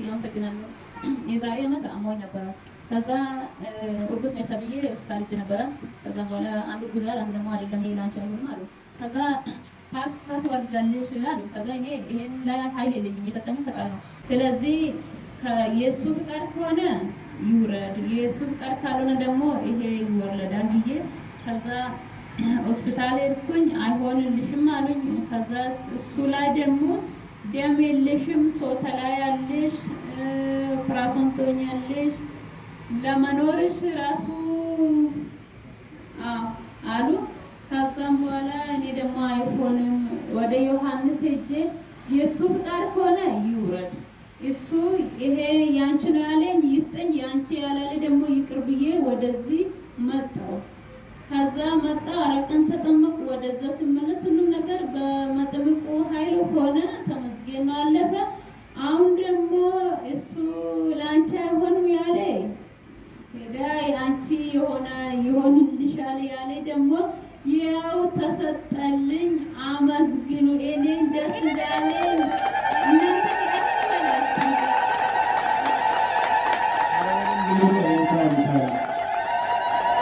ያመሰግናለሁ። የዛሬ ዓመት አሞኝ ነበረ። ከዛ እርጉዝ ነሽ ተብዬ ሆስፒታል ሄጄ ነበረ። ከዛ በኋላ አንዱ እርጉዝ ላይ አንዱ ደግሞ አይደለም ይሄ ላንቺ አይሆንም አሉ። ከዛ ታስወልጃለሽ አሉ። ከዛ እኔ ይሄን ላይ ኃይል የለኝም፣ የሰጠኝ ፈቃድ ነው። ስለዚህ የእሱ ፍቃድ ከሆነ ይውረድ፣ የእሱ ፍቃድ ካልሆነ ደግሞ ይሄ ይወለዳል ብዬ ከዛ ሆስፒታል ሄድኩኝ። አይሆንልሽም አሉኝ። ከዛ እሱ ላይ ደግሞ ደም የለሽም፣ ሶታ ላይ ያለሽ ኦፕራሽን ትሆኛለሽ፣ ለመኖርሽ ራሱ አሉ። ከዛም በኋላ እኔ ደግሞ አይሆንም ወደ ዮሐንስ ሄጄ የእሱ ፍቃድ ከሆነ ይውረድ፣ እሱ ይሄ ያንቺ ነው ያለኝ ይስጠኝ፣ ያንቺ ያላለ ደግሞ ይቅር ብዬ ወደዚህ መጣሁ። ከዛ መጣ አረቀን ተጠመቁ። ወደዛ ሲመለስ ሁሉም ነገር በመጥምቁ ኃይል ሆነ። ተመስገን ነው አለፈ። አሁን ደግሞ እሱ ላንቺ አይሆንም ያለ ሄዳ አንቺ ይሆንልሻል ያለ ደግሞ ያው ተሰጠልኝ።